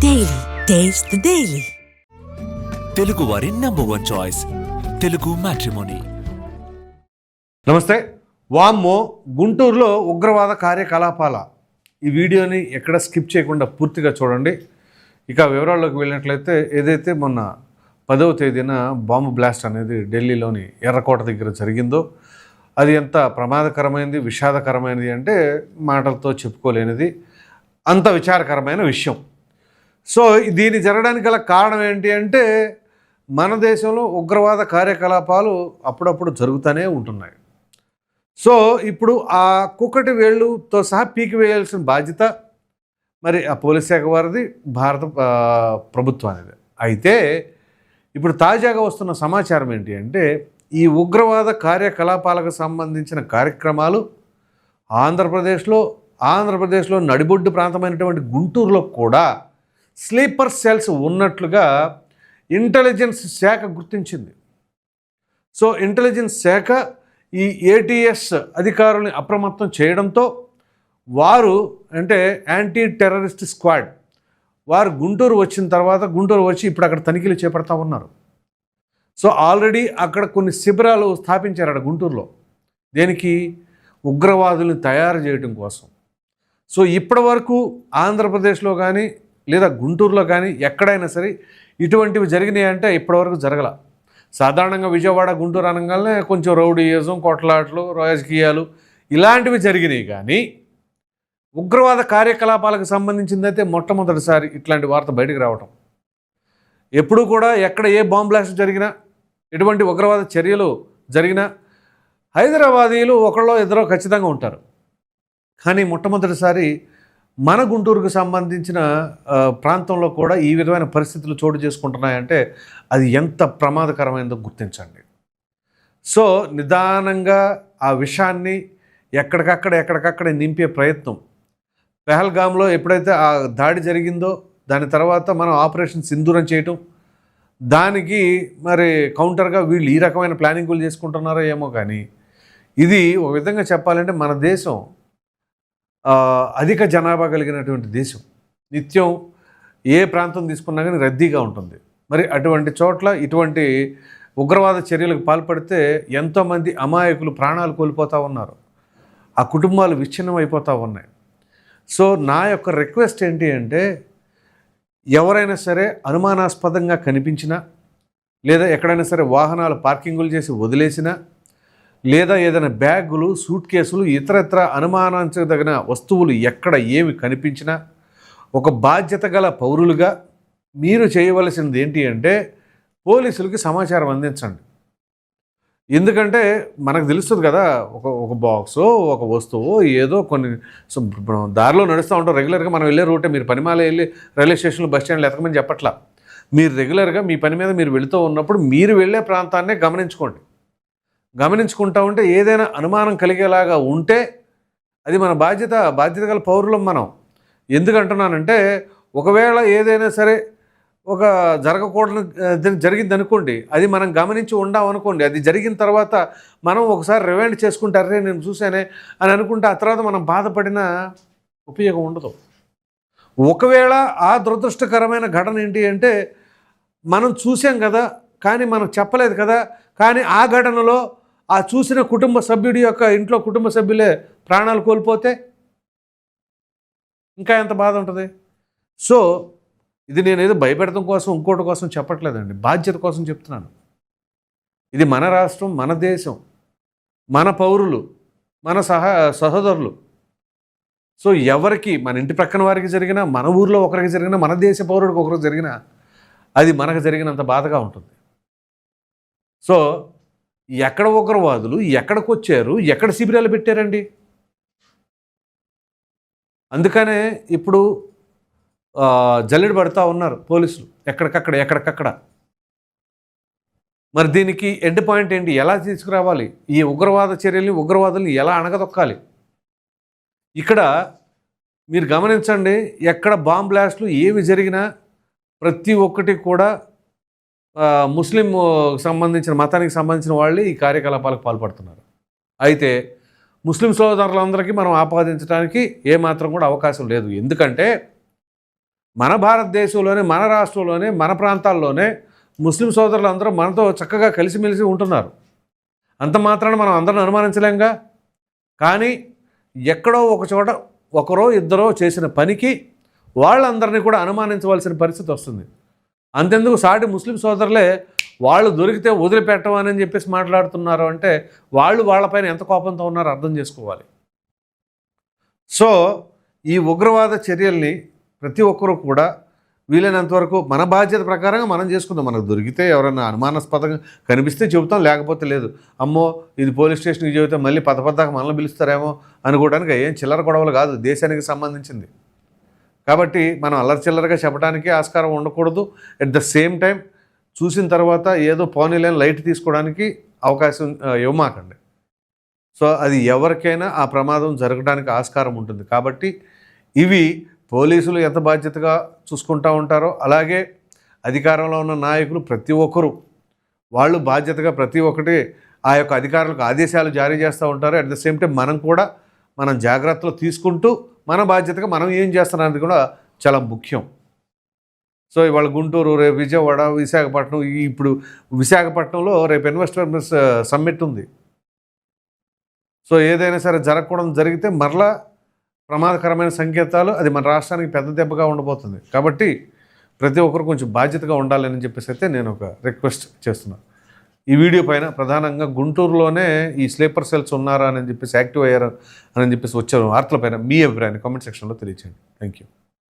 Daily taste the daily. Telugu వారి #1 choice Telugu matrimony. నమస్తే. వామ్మో గుంటూరులో ఉగ్రవాద కార్యకలాపాల ఈ వీడియోని ఎక్కడ స్కిప్ చేయకుండా పూర్తిగా చూడండి. ఇక వివరాల్లోకి వెళ్ళినట్లయితే ఏదైతే మొన్న 10వ తేదీన బాంబు బ్లాస్ట్ అనేది ఢిల్లీలోని ఎర్రకోట దగ్గర జరిగిందో అది ఎంత ప్రమాదకరమైనది, విషాదకరమైనది అంటే మాటలతో చెప్పుకోలేనిది, అంత విచారకరమైన విషయం. సో దీని జరగడానికి గల కారణం ఏంటి అంటే మన దేశంలో ఉగ్రవాద కార్యకలాపాలు అప్పుడప్పుడు జరుగుతూనే ఉంటున్నాయి. సో ఇప్పుడు ఆ కుక్కటి వేళ్ళుతో సహా పీకి వేయాల్సిన బాధ్యత మరి ఆ పోలీస్ శాఖ వారిది, భారత ప్రభుత్వానిది. అయితే ఇప్పుడు తాజాగా వస్తున్న సమాచారం ఏంటి అంటే ఈ ఉగ్రవాద కార్యకలాపాలకు సంబంధించిన కార్యక్రమాలు ఆంధ్రప్రదేశ్లో నడిబొడ్డు ప్రాంతమైనటువంటి గుంటూరులో కూడా స్లీపర్ సెల్స్ ఉన్నట్లుగా ఇంటెలిజెన్స్ శాఖ గుర్తించింది. సో ఇంటెలిజెన్స్ శాఖ ఈ ఏటీఎస్ అధికారుల్ని అప్రమత్తం చేయడంతో వారు అంటే యాంటీ టెర్రరిస్ట్ స్క్వాడ్ వారు గుంటూరు వచ్చిన తర్వాత గుంటూరు వచ్చి ఇప్పుడు అక్కడ తనిఖీలు చేపడతా ఉన్నారు. సో ఆల్రెడీ అక్కడ కొన్ని శిబిరాలు స్థాపించారు అక్కడ గుంటూరులో. దేనికి? ఉగ్రవాదుల్ని తయారు చేయడం కోసం. సో ఇప్పటి వరకు ఆంధ్రప్రదేశ్లో కానీ లేదా గుంటూరులో కానీ ఎక్కడైనా సరే ఇటువంటివి జరిగినాయి అంటే ఇప్పటివరకు జరగల. సాధారణంగా విజయవాడ, గుంటూరు అనగానే కొంచెం రౌడీయిజం, కొట్లాటలు, రాజకీయాలు ఇలాంటివి జరిగినాయి. కానీ ఉగ్రవాద కార్యకలాపాలకు సంబంధించిందైతే మొట్టమొదటిసారి ఇట్లాంటి వార్త బయటకు రావటం. ఎప్పుడూ కూడా ఎక్కడ ఏ బాంబ్ బ్లాస్ట్ జరిగినా, ఎటువంటి ఉగ్రవాద చర్యలు జరిగినా హైదరాబాదీలు ఒకళ్ళో ఇద్దరో ఖచ్చితంగా ఉంటారు. కానీ మొట్టమొదటిసారి మన గుంటూరుకు సంబంధించిన ప్రాంతంలో కూడా ఈ విధమైన పరిస్థితులు చోటు చేసుకుంటున్నాయంటే అది ఎంత ప్రమాదకరమైనదో గుర్తించండి. సో నిదానంగా ఆ విషయాన్ని ఎక్కడికక్కడ నింపే ప్రయత్నం. పెహల్గామ్లో ఎప్పుడైతే ఆ దాడి జరిగిందో దాని తర్వాత మనం ఆపరేషన్ సింధూరం చేయటం, దానికి మరి కౌంటర్గా వీళ్ళు ఈ రకమైన ప్లానింగులు చేసుకుంటున్నారో ఏమో. కానీ ఇది ఒక విధంగా చెప్పాలంటే మన దేశం అధిక జనాభా కలిగినటువంటి దేశం. నిత్యం ఏ ప్రాంతం తీసుకున్నా కానీ రద్దీగా ఉంటుంది. మరి అటువంటి చోట్ల ఇటువంటి ఉగ్రవాద చర్యలకు పాల్పడితే ఎంతోమంది అమాయకులు ప్రాణాలు కోల్పోతూ ఉన్నారు. ఆ కుటుంబాలు విచ్ఛిన్నం అయిపోతూ ఉన్నాయి. సో నా యొక్క రిక్వెస్ట్ ఏంటి అంటే ఎవరైనా సరే అనుమానాస్పదంగా కనిపించినా, లేదా ఎక్కడైనా సరే వాహనాలు పార్కింగులు చేసి వదిలేసినా, లేదా ఏదైనా బ్యాగులు, సూట్ కేసులు, ఇతరత్ర అనుమానించదగిన వస్తువులు ఎక్కడ ఏమి కనిపించినా ఒక బాధ్యత గల పౌరులుగా మీరు చేయవలసింది ఏంటి అంటే పోలీసులకి సమాచారం అందించండి. ఎందుకంటే మనకు తెలుస్తుంది కదా, ఒక బాక్సో ఒక వస్తువు ఏదో కొన్ని దారిలో నడుస్తూ ఉంటాం. రెగ్యులర్గా మనం వెళ్ళే రూటే మీరు పనిమాల వెళ్ళి రైల్వే స్టేషన్లో, బస్ స్టాండ్లో ఎతకమని చెప్పట్లా. మీరు రెగ్యులర్గా మీ పని మీద మీరు వెళుతూ ఉన్నప్పుడు మీరు వెళ్ళే ప్రాంతాన్నే గమనించుకుంటూ ఉంటే ఏదైనా అనుమానం కలిగేలాగా ఉంటే అది మన బాధ్యత గల పౌరులం మనం. ఎందుకంటున్నానంటే ఒకవేళ ఏదైనా సరే ఒక జరగకూడదు జరిగింది అనుకోండి, అది మనం గమనించి ఉండామనుకోండి, అది జరిగిన తర్వాత మనం ఒకసారి రివైండ్ చేసుకుంటారే నేను చూశానే అని అనుకుంటే ఆ తర్వాత మనం బాధపడిన ఉపయోగం ఉండదు. ఒకవేళ ఆ దురదృష్టకరమైన ఘటన ఏంటి అంటే మనం చూసాం కదా కానీ మనం చెప్పలేదు కదా, కానీ ఆ ఘటనలో ఆ చూసిన కుటుంబ సభ్యుడి యొక్క ఇంట్లో కుటుంబ సభ్యులే ప్రాణాలు కోల్పోతే ఇంకా ఎంత బాధ ఉంటుంది. సో ఇది నేనేదో భయపెడతం కోసం ఇంకోటి కోసం చెప్పట్లేదండి, బాధ్యత కోసం చెప్తున్నాను. ఇది మన రాష్ట్రం, మన దేశం, మన పౌరులు, మన సహోదరులు. సో ఎవరికి, మన ఇంటి ప్రక్కన వారికి జరిగినా, మన ఊర్లో ఒకరికి జరిగినా, మన దేశ పౌరుడికి ఒకరికి జరిగినా అది మనకు జరిగినంత బాధగా ఉంటుంది. సో ఎక్కడ ఉగ్రవాదులు ఎక్కడికి వచ్చారు, ఎక్కడ శిబిరాలు పెట్టారండి? అందుకనే ఇప్పుడు జల్లెడ పడుతూ ఉన్నారు పోలీసులు ఎక్కడికక్కడ. మరి దీనికి ఎండ్ పాయింట్ ఏంటి? ఎలా తీసుకురావాలి ఈ ఉగ్రవాద చర్యల్ని, ఉగ్రవాదుల్ని ఎలా అణగదొక్కాలి? ఇక్కడ మీరు గమనించండి, ఎక్కడ బాంబ్ బ్లాస్ట్లు ఏవి జరిగినా ప్రతి ఒక్కటి కూడా ముస్లిం సంబంధించిన మతానికి సంబంధించిన వాళ్ళే ఈ కార్యకలాపాలకు పాల్పడుతున్నారు. అయితే ముస్లిం సోదరులందరికీ మనం ఆపాదించడానికి ఏమాత్రం కూడా అవకాశం లేదు. ఎందుకంటే మన భారతదేశంలోనే, మన రాష్ట్రంలోనే, మన ప్రాంతాల్లోనే ముస్లిం సోదరులు అందరూ మనతో చక్కగా కలిసిమెలిసి ఉంటున్నారు. అంత మాత్రాన మనం అందరిని అనుమానించలేంగా. కానీ ఎక్కడో ఒక చోట ఒకరో ఇద్దరో చేసిన పనికి వాళ్ళందరినీ కూడా అనుమానించవలసిన పరిస్థితి వస్తుంది. అంతెందుకు సాటి ముస్లిం సోదరులే వాళ్ళు దొరికితే వదిలిపెట్టమని చెప్పేసి మాట్లాడుతున్నారు అంటే వాళ్ళు వాళ్ళపైన ఎంత కోపంతో ఉన్నారో అర్థం చేసుకోవాలి. సో ఈ ఉగ్రవాద చర్యల్ని ప్రతి ఒక్కరూ కూడా వీలైనంత వరకు మన బాధ్యత ప్రకారంగా మనం చేసుకుందాం. మనకు దొరికితే ఎవరైనా అనుమానాస్పదంగా కనిపిస్తే చెబుతాం, లేకపోతే లేదు. అమ్మో ఇది పోలీస్ స్టేషన్కి చెబితే మళ్ళీ పదపద్దాక మనల్ని పిలుస్తారేమో అనుకోవడానికి ఏం చిల్లర గొడవలు కాదు, దేశానికి సంబంధించింది. కాబట్టి మనం అల్లరి చిల్లరగా చెప్పడానికి ఆస్కారం ఉండకూడదు. ఎట్ ద సేమ్ టైం చూసిన తర్వాత ఏదో పోనీలేని లైట్ తీసుకోవడానికి అవకాశం ఇవ్వమాకండి. సో అది ఎవరికైనా ఆ ప్రమాదం జరగడానికి ఆస్కారం ఉంటుంది. కాబట్టి ఇవి పోలీసులు ఎంత బాధ్యతగా చూసుకుంటూ ఉంటారో అలాగే అధికారంలో ఉన్న నాయకులు ప్రతి ఒక్కరూ వాళ్ళు బాధ్యతగా ప్రతి ఒక్కటి ఆ యొక్క అధికారులకు ఆదేశాలు జారీ చేస్తూ ఉంటారు. అట్ ద సేమ్ టైం మనం కూడా మనం జాగ్రత్తలు తీసుకుంటూ మన బాధ్యతగా మనం ఏం చేస్తున్నది కూడా చాలా ముఖ్యం. సో ఇవాళ గుంటూరు, రేపు విజయవాడ, విశాఖపట్నం, ఇప్పుడు విశాఖపట్నంలో రేపు ఇన్వెస్టర్స్ సమ్మిట్ ఉంది. సో ఏదైనా సరే జరగకూడదు జరిగితే మరలా ప్రమాదకరమైన సంకేతాలు, అది మన రాష్ట్రానికి పెద్ద దెబ్బగా ఉండబోతుంది. కాబట్టి ప్రతి ఒక్కరు కొంచెం బాధ్యతగా ఉండాలని చెప్పేసి అయితే నేను ఒక రిక్వెస్ట్ చేస్తున్నాను. ఈ వీడియో పైన ప్రధానంగా గుంటూరులోనే ఈ స్లీపర్ సెల్స్ ఉన్నారా అని చెప్పేసి యాక్టివ్ అయ్యారు అని చెప్పేసి వచ్చే వార్తలపైన మీ అభిప్రాయాన్ని కామెంట్ సెక్షన్లో తెలియచేయండి. Thank you.